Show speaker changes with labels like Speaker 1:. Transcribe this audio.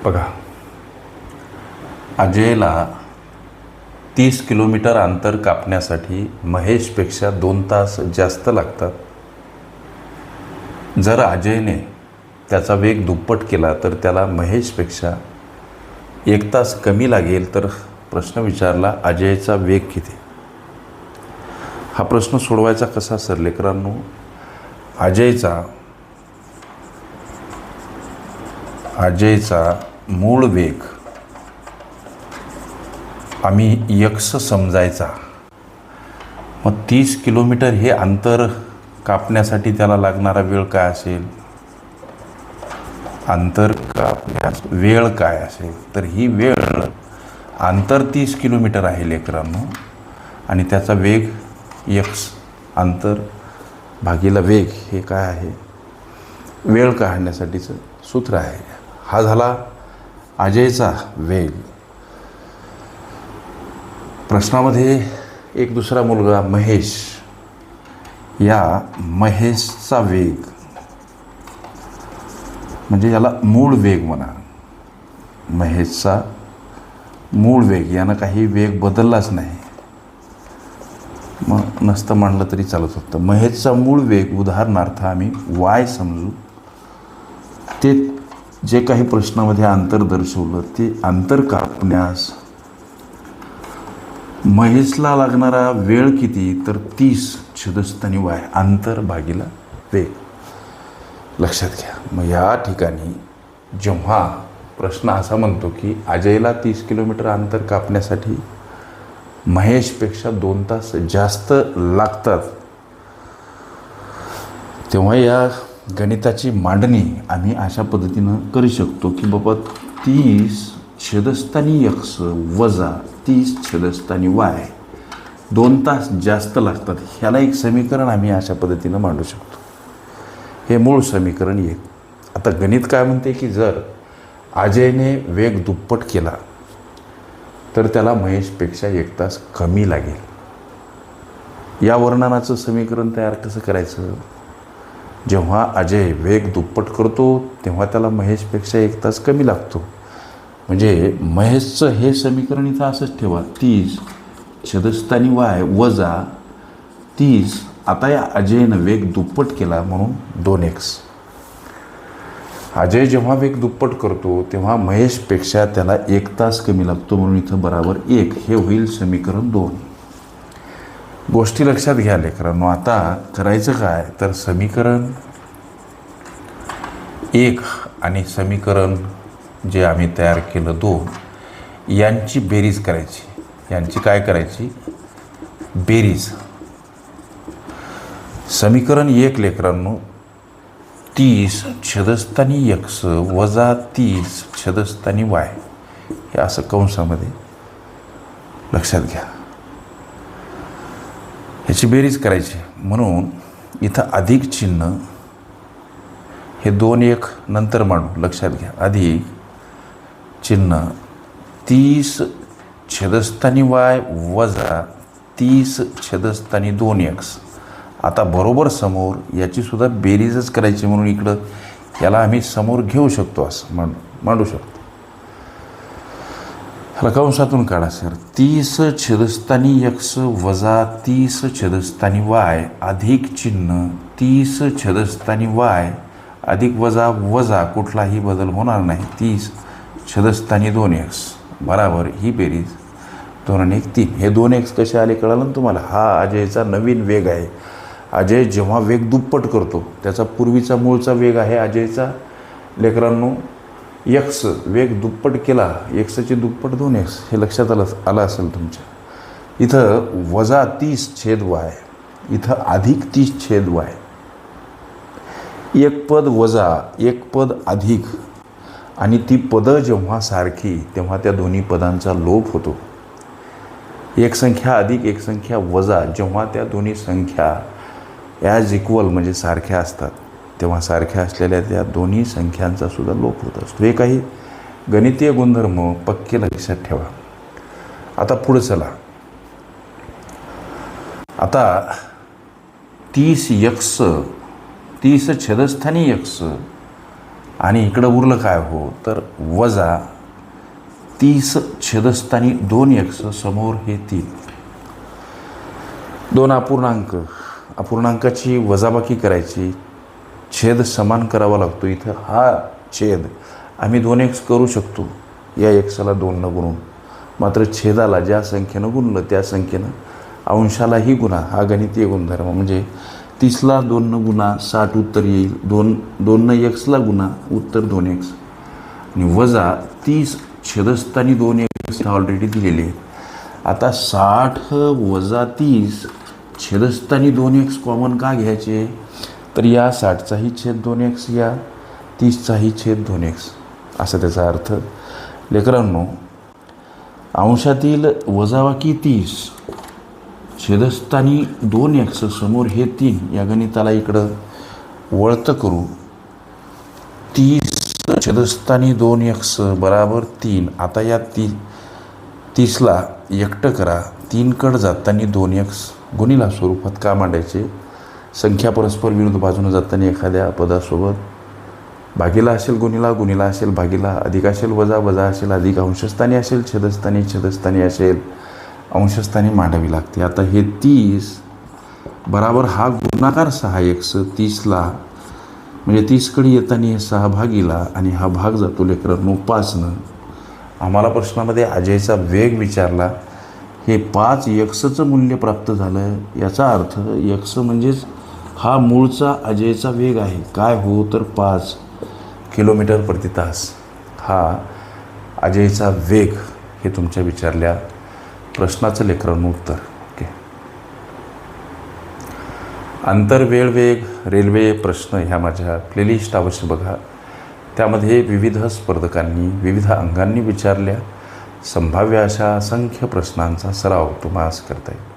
Speaker 1: बघा, अजयला 30 किलोमीटर अंतर कापण्यासाठी महेशपेक्षा 2 तास जास्त लागतात. जर अजयने त्याचा वेग दुप्पट केला तर त्याला महेशपेक्षा 1 तास कमी लागेल. तर प्रश्न विचारला, अजयचा वेग किती? हा प्रश्न सोडवायचा कसा सर लेकरांनो? अजयचा मूळ वेग आम्ही x समजायचा. मग 30 किलोमीटर हे अंतर कापण्यासाठी त्याला लागणारा वेळ काय असेल? अंतर कापण्यास वेळ काय असेल? तर ही वेळ, अंतर 30 किलोमीटर आहे लेकरांनो आणि त्याचा वेग x, अंतर भागीला वेग हे काय आहे? वेळ काढण्यासाठीचं सूत्र आहे. हा झाला अजयचा वेग. प्रश्नामध्ये एक दुसरा मुलगा महेश, या महेशचा वेग म्हणजे याला मूळ वेग म्हणा. महेशचा मूळ वेग, यानं काही वेग बदललाच नाही, मग नसतं म्हणलं तरी चालत होतं. महेशचा मूळ वेग उदाहरणार्थ आम्ही y समजू. ते जे काही प्रश्नामध्ये अंतर दर्शवलं ते अंतर कापण्यास महेशला लागणारा वेळ किती? तर 30 छेदस्थानी y, अंतर भागीला वेग. लक्षात घ्या. मग या ठिकाणी जेव्हा प्रश्न असा म्हणतो की अजयला 30 किलोमीटर अंतर कापण्यासाठी महेशपेक्षा 2 तास जास्त लागतात, तेव्हा या गणिताची मांडणी आम्ही अशा पद्धतीनं करू शकतो की बाबा 30 छेदस्थानी x वजा 30 छेदस्थानी y 2 तास जास्त लागतात. ह्याला एक समीकरण आम्ही अशा पद्धतीनं मांडू शकतो. हे मूळ समीकरण 1. आता गणित काय म्हणते की जर अजयने वेग दुप्पट केला तर त्याला महेशपेक्षा 1 तास कमी लागेल. या वर्णनाचं समीकरण तयार कसं करायचं? जेव्हा अजय वेग दुप्पट करतो तेव्हा त्याला महेशपेक्षा 1 तास कमी लागतो. म्हणजे महेशचं हे समीकरण इथं असंच ठेवा, 30 छेदस्थानी y वजा 30. आता या अजयनं वेग दुप्पट केला म्हणून 2x. अजय जेव्हा वेग दुप्पट करतो तेव्हा महेशपेक्षा त्याला 1 तास कमी लागतो म्हणून इथं बराबर 1. हे होईल समीकरण 2. गोष्टी लक्षात घ्या लेकरांनो. आता करायचं काय तर समीकरण 1 आणि समीकरण जे आम्ही तयार केलं 2 यांची बेरीज करायची. यांची काय करायची? बेरीज. समीकरण 1 लेकरांनो 30 छेदस्थानी x वजा 30 छेदस्थानी y हे असं कंसामध्ये लक्षात घ्या. ह्याची बेरीज करायची म्हणून इथं अधिक चिन्ह, हे 2 1 नंतर मांडू. लक्षात घ्या, अधिक चिन्ह 30 छेदस्थानी y वजा 30 छेदस्थानी 2x. आता बरोबर समोर याची सुद्धा बेरीजच करायची म्हणून इकडं याला आम्ही समोर घेऊ शकतो, असं मांडू शकतो. ह्याला कंसातून काढा सर. 30 छेदस्थानी x वजा 30 छेदस्थानी y अधिक चिन्ह 30 छेदस्थानी y अधिक वजा वजा कुठलाही बदल होणार नाही 30 छेदस्थानी 2x बराबर ही बेरीज 2 आणि 1 3. हे 2x कसे आले कळालं ना तुम्हाला? हा अजयचा नवीन वेग आहे. अजय जेव्हा वेग दुप्पट करतो त्याचा पूर्वीचा मूळचा वेग आहे अजयचा लेकरांनो x. वेग दुप्पट केला, xची दुप्पट 2x. हे लक्षात आलं असेल तुमच्या. इथं वजा 30 छेद y, इथं अधिक 30 छेद y. एक पद वजा एक पद अधिक, आणि ती पदं जेव्हा सारखी तेव्हा त्या दोन्ही पदांचा लोप होतो. एक संख्या अधिक एक संख्या वजा, जेव्हा त्या दोन्ही संख्या ॲज इक्वल म्हणजे सारख्या असतात तेव्हा सारख्या असलेल्या त्या दोन्ही संख्यांचा सुद्धा लोप होत असतो. हे काही गणितीय गुणधर्म पक्के लक्षात ठेवा. आता पुढे चला. आता 30 छेदस्थानी x आणि इकडं उरलं काय हो तर वजा 30 छेदस्थानी 2x समोर हे 3. 2 अपूर्णांकाची वजाबाकी करायची, छेद समान करावा लागतो. इथं हा छेद आम्ही 2x करू शकतो या एक्सला 2 गुणून, मात्र छेदाला ज्या संख्येनं गुणलं त्या संख्येनं अंशालाही गुणा. हा गणितीय गुणधर्म म्हणजे 30ला 2 गुणा 60 उत्तर येईल. 2 एक्सला गुणा उत्तर 2x आणि वजा 30 छेदस्थानी 2x ऑलरेडी दिलेले आहेत. आता 60 वजा 30 छेदस्थानी 2x कॉमन का घ्यायचे तर या 60चाही छेद 2x या 30चाही छेद 2x असा त्याचा अर्थ. लेकरांनो, अंशातील वजाबाकी 30 छेदस्थानी 2x समोर हे 3 या गणिताला इकडं वळतं करू. 30 छेदस्थानी 2x बराबर 3. आता या 30ला एकटं करा. 3 कड जाताना 2x गुणिला स्वरूपात का मांडायचे. संख्या परस्पर विरुद्ध बाजूने जाताना एखाद्या पदासोबत भागीला असेल गुणिला, गुणिला असेल भागीला, अधिक असेल वजा, वजा असेल अधिक, अंशस्थानी असेल छेदस्थानी, छेदस्थानी असेल अंशस्थानी मांडावी लागते. आता हे 30 बराबर हा गुणाकार 6x 30ला म्हणजे 30कडे येताना हे 6 भागीला आणि हा भाग जातो लेकरांनो 5नं. आम्हाला प्रश्नामध्ये अजयचा वेग विचारला. हे 5xचं मूल्य प्राप्त झालं. याचा अर्थ x म्हणजेच हा मूळचा अजयचा वेग आहे. काय हो तर 5 किलोमीटर प्रति तास. हा अजयचा वेग हे तुमच्या विचारल्या प्रश्नाचं लेकरांनो उत्तर. ओके. आंतरवेळ वेग रेल्वे प्रश्न ह्या माझ्या प्लेलिस्ट अवश्य बघा. त्यामध्ये विविध स्पर्धकांनी विविध अंगांनी विचारल्या संभाव्य अशा असंख्य प्रश्नांचा सराव तुम्हाला करता येईल.